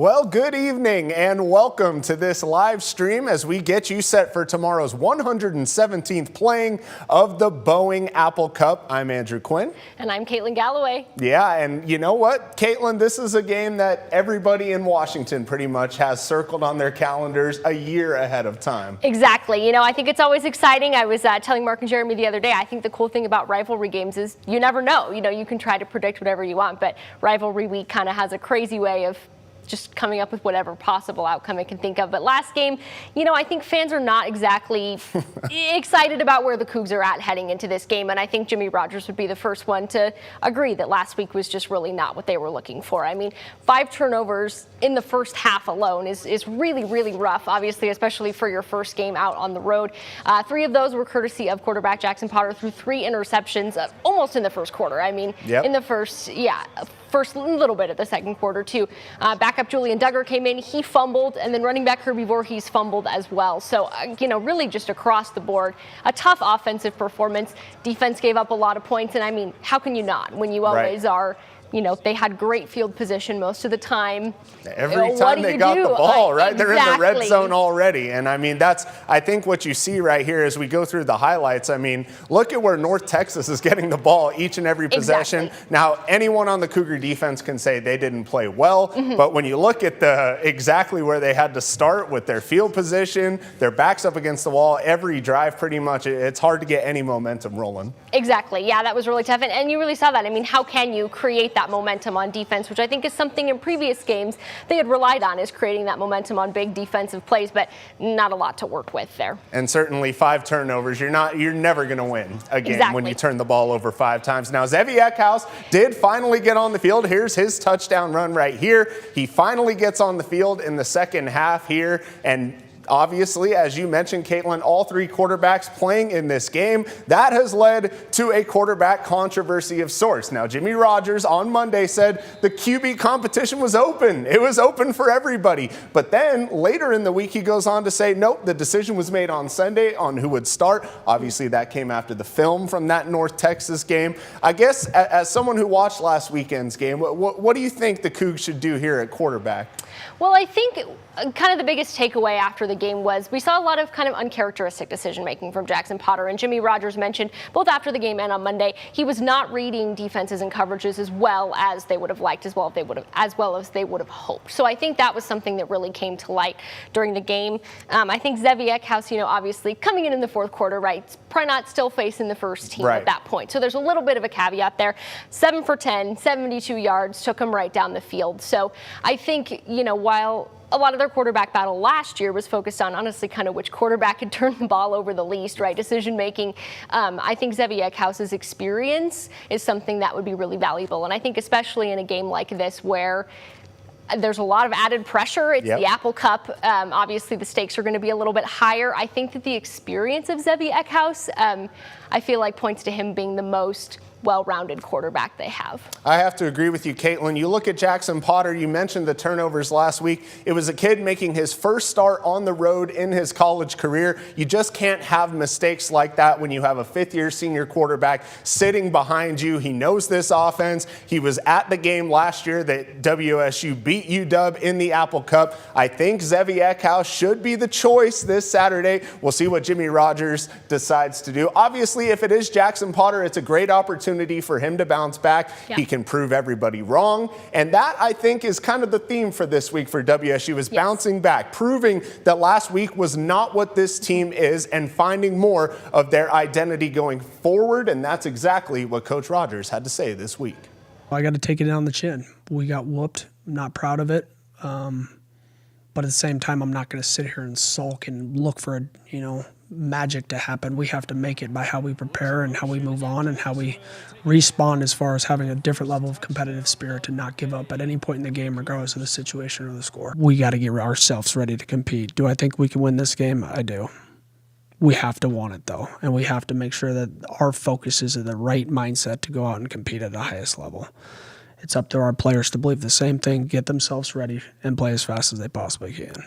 Well, good evening and welcome to this live stream as we get you set for tomorrow's 117th playing of the Boeing Apple Cup. I'm Andrew Quinn. And I'm Katelyn Gallaway. Yeah, and you know what, Katelyn, this is a game that everybody in Washington pretty much has circled on their calendars a year ahead of time. Exactly. You know, I think it's always exciting. I was telling Mark and Jeremy the other day, I think the cool thing about rivalry games is you never know. You know, you can try to predict whatever you want, but rivalry week kind of has a crazy way of just coming up with whatever possible outcome it can think of. But last game, you know, I think fans are not exactly excited about where the Cougs are at heading into this game. And I think Jimmy Rogers would be the first one to agree that last week was just really not what they were looking for. I mean, 5 turnovers in the first half alone is really, really rough, obviously, especially for your first game out on the road. 3 of those were courtesy of quarterback Jackson Potter through 3 interceptions almost in the first quarter. I mean, in the first little bit of the second quarter, too. Backup Julian Duggar came in, he fumbled, and then running back Herbie Voorhees fumbled as well. So, you know, really just across the board, a tough offensive performance. Defense gave up a lot of points, and I mean, how can you not when you always are? You know, they had great field position most of the time. Every time they got the ball, right? They're in the red zone already. And I mean, that's, I think what you see right here as we go through the highlights. I mean, look at where North Texas is getting the ball each and every possession. Now, anyone on the Cougar defense can say they didn't play well, but when you look at exactly where they had to start with their field position, their backs up against the wall, every drive pretty much, it's hard to get any momentum rolling. Exactly. Yeah, that was really tough. And you really saw that. I mean, how can you create that momentum on defense, which I think is something in previous games they had relied on, is creating that momentum on big defensive plays, but not a lot to work with there. And certainly 5 turnovers. You're never going to win a game when you turn the ball over 5 times. Now, Zevi Eckhouse did finally get on the field. Here's his touchdown run right here. He finally gets on the field in the second half here, and obviously, as you mentioned, Katelyn, all 3 quarterbacks playing in this game. That has led to a quarterback controversy of sorts. Now, Jimmy Rogers on Monday said the QB competition was open. It was open for everybody. But then later in the week, he goes on to say, nope, the decision was made on Sunday on who would start. Obviously, that came after the film from that North Texas game. I guess as someone who watched last weekend's game, what do you think the Cougs should do here at quarterback? Well, I think kind of the biggest takeaway after the game was we saw a lot of kind of uncharacteristic decision-making from Jackson Potter. And Jimmy Rogers mentioned both after the game and on Monday, he was not reading defenses and coverages as well as they would have liked, as well as they would have hoped. So I think that was something that really came to light during the game. I think Zevi Eckhouse, you know, obviously coming in the fourth quarter, right, probably not still facing the first team at that point. So there's a little bit of a caveat there. 7 for 10, 72 yards, took him right down the field. So I think, you know, while a lot of their quarterback battle last year was focused on honestly kind of which quarterback could turn the ball over the least, right? Decision making. I think Zevi Eckhouse's experience is something that would be really valuable. And I think especially in a game like this where there's a lot of added pressure. It's the Apple Cup. Obviously, the stakes are going to be a little bit higher. I think that the experience of Zevi Eckhouse, I feel like points to him being the most well-rounded quarterback they have. I have to agree with you, Katelyn. You look at Jackson Potter, you mentioned the turnovers last week. It was a kid making his first start on the road in his college career. You just can't have mistakes like that when you have a 5th-year senior quarterback sitting behind you. He knows this offense. He was at the game last year that WSU beat UW in the Apple Cup. I think Zevi Eckhouse should be the choice this Saturday. We'll see what Jimmy Rogers decides to do. Obviously, if it is Jackson Potter, it's a great opportunity for him to bounce back. He can prove everybody wrong. And that, I think, is kind of the theme for this week for WSU is bouncing back, proving that last week was not what this team is and finding more of their identity going forward. And that's exactly what Coach Rogers had to say this week. I got to take it on the chin. We got whooped. I'm not proud of it. But at the same time, I'm not going to sit here and sulk and look for, magic to happen. We have to make it by how we prepare and how we move on and how we respond as far as having a different level of competitive spirit to not give up at any point in the game regardless of the situation or the score. We got to get ourselves ready to compete. Do I think we can win this game? I do. We have to want it, though, and we have to make sure that our focus is in the right mindset to go out and compete at the highest level. It's up to our players to believe the same thing, get themselves ready, and play as fast as they possibly can.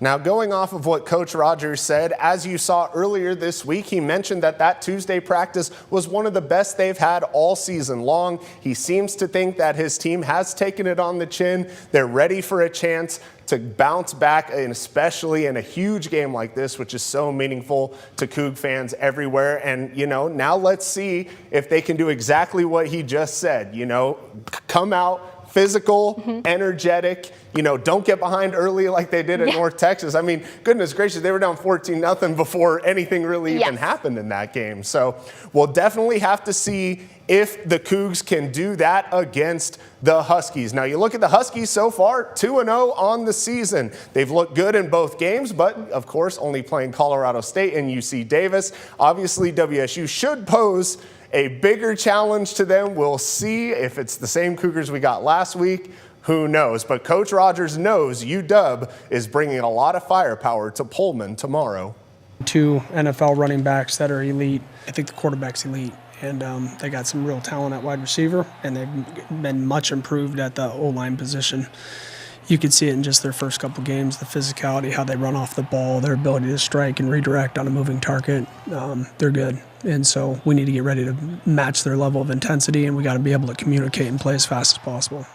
Now, going off of what Coach Rogers said, as you saw earlier this week, he mentioned that Tuesday practice was one of the best they've had all season long. He seems to think that his team has taken it on the chin. They're ready for a chance to bounce back, and especially in a huge game like this, which is so meaningful to Coug fans everywhere. And, now let's see if they can do exactly what he just said, come out physical, energetic, don't get behind early like they did at North Texas. I mean, goodness gracious, they were down 14-0 before anything really even happened in that game. So we'll definitely have to see if the Cougs can do that against the Huskies. Now, you look at the Huskies so far, 2-0 on the season. They've looked good in both games, but of course, only playing Colorado State and UC Davis. Obviously, WSU should pose a bigger challenge to them. We'll see if it's the same Cougars we got last week. Who knows? But Coach Rogers knows UW is bringing a lot of firepower to Pullman tomorrow. 2 NFL running backs that are elite. I think the quarterback's elite. And they got some real talent at wide receiver, and they've been much improved at the O-line position. You could see it in just their first couple games, the physicality, how they run off the ball, their ability to strike and redirect on a moving target. They're good. And so we need to get ready to match their level of intensity, and we got to be able to communicate and play as fast as possible.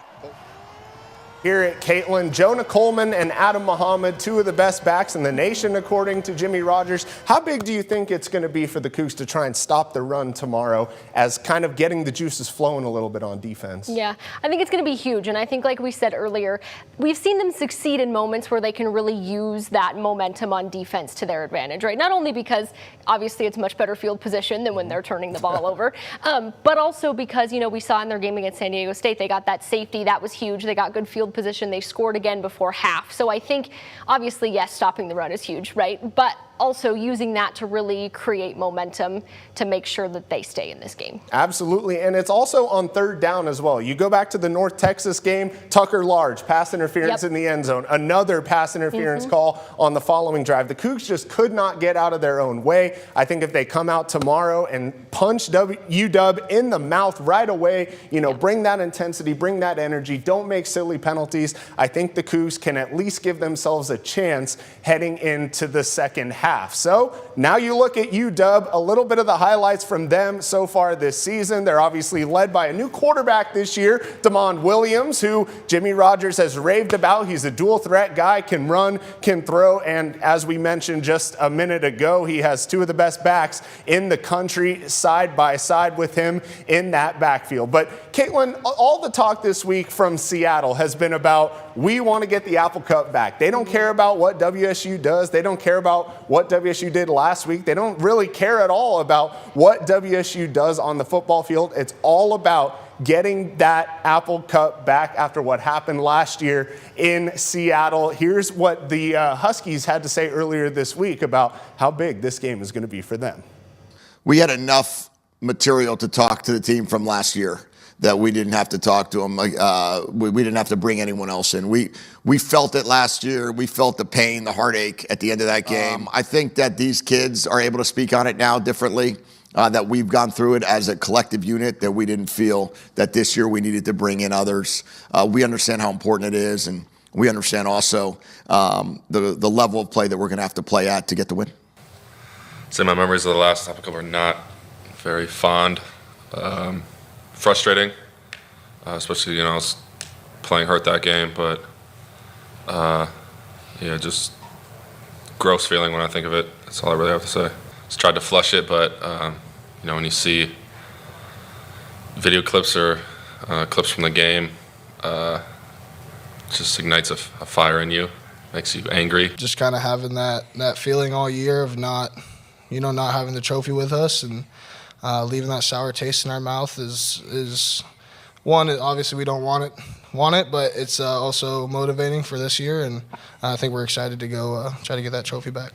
Here at Katelyn, Jonah Coleman and Adam Muhammad, 2 of the best backs in the nation, according to Jimmy Rogers. How big do you think it's going to be for the Cougs to try and stop the run tomorrow as kind of getting the juices flowing a little bit on defense? Yeah, I think it's going to be huge. And I think, like we said earlier, we've seen them succeed in moments where they can really use that momentum on defense to their advantage, right? Not only because obviously it's much better field position than when they're turning the ball over, but also because, we saw in their game against San Diego State, they got that safety. That was huge. They got good field position. They scored again before half. So I think, obviously, yes, stopping the run is huge, right? But also using that to really create momentum to make sure that they stay in this game. Absolutely, and it's also on third down as well. You go back to the North Texas game, Tucker Large, pass interference in the end zone, another pass interference call on the following drive. The Cougs just could not get out of their own way. I think if they come out tomorrow and punch UW in the mouth right away, bring that intensity, bring that energy, don't make silly penalties, I think the Cougs can at least give themselves a chance heading into the second half. So now you look at UW, a little bit of the highlights from them so far this season. They're obviously led by a new quarterback this year, Damond Williams, who Jimmy Rogers has raved about. He's a dual threat guy, can run, can throw, and as we mentioned just a minute ago, he has 2 of the best backs in the country side by side with him in that backfield. But Katelyn, all the talk this week from Seattle has been about, we want to get the Apple Cup back. They don't care about what WSU does. They don't care about what WSU did last week. They don't really care at all about what WSU does on the football field. It's all about getting that Apple Cup back after what happened last year in Seattle. Here's what the Huskies had to say earlier this week about how big this game is going to be for them. We had enough material to talk to the team from last year that we didn't have to talk to them. We didn't have to bring anyone else in. We felt it last year. We felt the pain, the heartache at the end of that game. I think that these kids are able to speak on it now differently, that we've gone through it as a collective unit, that we didn't feel that this year we needed to bring in others. We understand how important it is, and we understand also the level of play that we're going to have to play at to get the win. So my memories of the last Apple Cup are not very fond. Frustrating, especially, I was playing hurt that game, but just gross feeling when I think of it. That's all I really have to say. Just tried to flush it, but when you see video clips or clips from the game, it just ignites a fire in you, makes you angry. Just kind of having that feeling all year of not having the trophy with us, and leaving that sour taste in our mouth is one. Obviously, we don't want it, but it's also motivating for this year, and I think we're excited to go try to get that trophy back.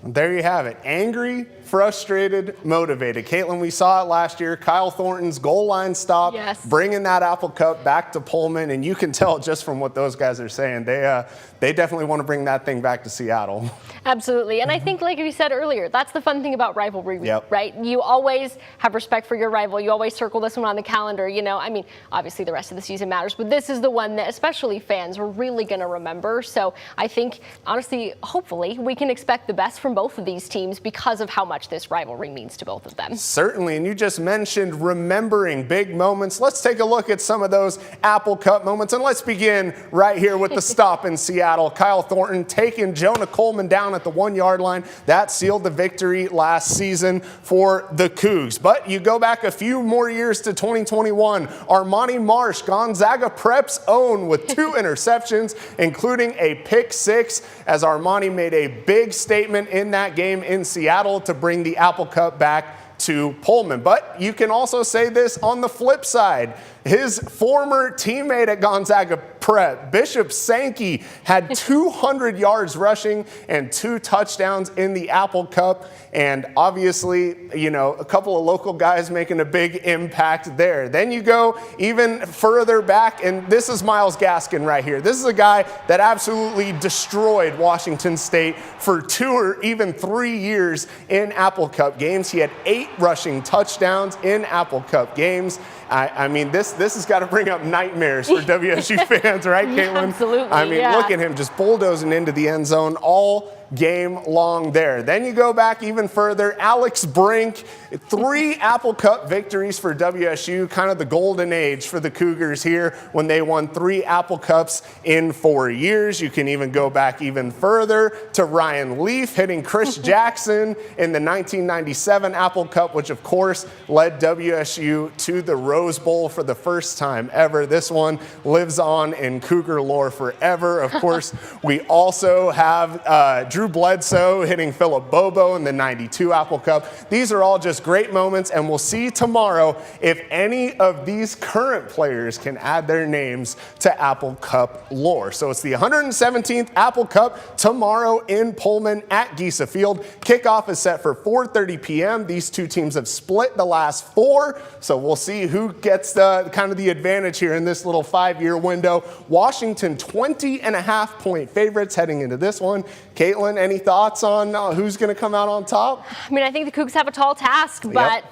There you have it. Angry, frustrated, motivated. Katelyn, we saw it last year. Kyle Thornton's goal line stop, yes, bringing that Apple Cup back to Pullman, and you can tell just from what those guys are saying, they definitely want to bring that thing back to Seattle. Absolutely. And I think, like you said earlier, that's the fun thing about rivalry, right? You always have respect for your rival. You always circle this one on the calendar. You know, I mean, obviously the rest of the season matters, but this is the one that especially fans are really going to remember. So I think, honestly, hopefully, we can expect the best from both of these teams because of how much this rivalry means to both of them. Certainly. And you just mentioned remembering big moments. Let's take a look at some of those Apple Cup moments. And let's begin right here with the stop in Seattle. Kyle Thornton taking Jonah Coleman down at the 1-yard line. That sealed the victory last season for the Cougs. But you go back a few more years to 2021. Armani Marsh, Gonzaga Prep's own, with 2 interceptions, including a pick 6, as Armani made a big statement in that game in Seattle to bring the Apple Cup back to Pullman. But you can also say this on the flip side. His former teammate at Gonzaga Prep, Bishop Sankey, had 200 yards rushing and 2 touchdowns in the Apple Cup. And obviously, you know, a couple of local guys making a big impact there. Then you go even further back, and this is Myles Gaskin right here. This is a guy that absolutely destroyed Washington State for 2 or even 3 years in Apple Cup games. He had 8 rushing touchdowns in Apple Cup games. I mean, this has got to bring up nightmares for WSU fans, right, Katelyn? Absolutely. I mean, look at him just bulldozing into the end zone all game long there. Then you go back even further. Alex Brink, 3 Apple Cup victories for WSU, kind of the golden age for the Cougars here when they won 3 Apple Cups in 4 years. You can even go back even further to Ryan Leaf hitting Chris Jackson in the 1997 Apple Cup, which of course led WSU to the Rose Bowl for the first time ever. This one lives on in Cougar lore forever. Of course, we also have Drew Bledsoe hitting Philip Bobo in the 92 Apple Cup. These are all just great moments, and we'll see tomorrow if any of these current players can add their names to Apple Cup lore. So it's the 117th Apple Cup tomorrow in Pullman at Giesa Field. Kickoff is set for 4:30 p.m. These 2 teams have split the last 4, so we'll see who gets the kind of the advantage here in this little 5-year window. Washington 20.5-point favorites heading into this one. Katelyn, any thoughts on who's going to come out on top? I mean, I think the Cougs have a tall task, but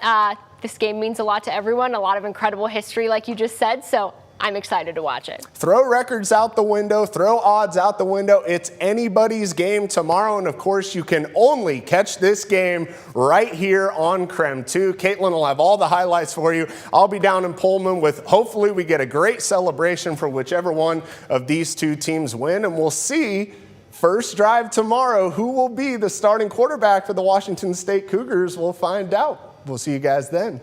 this game means a lot to everyone, a lot of incredible history, like you just said, so I'm excited to watch it. Throw records out the window, throw odds out the window. It's anybody's game tomorrow, and of course, you can only catch this game right here on KREM 2. Katelyn will have all the highlights for you. I'll be down in Pullman with, hopefully, we get a great celebration for whichever one of these 2 teams win, and we'll see first drive tomorrow who will be the starting quarterback for the Washington State Cougars. We'll find out. We'll see you guys then.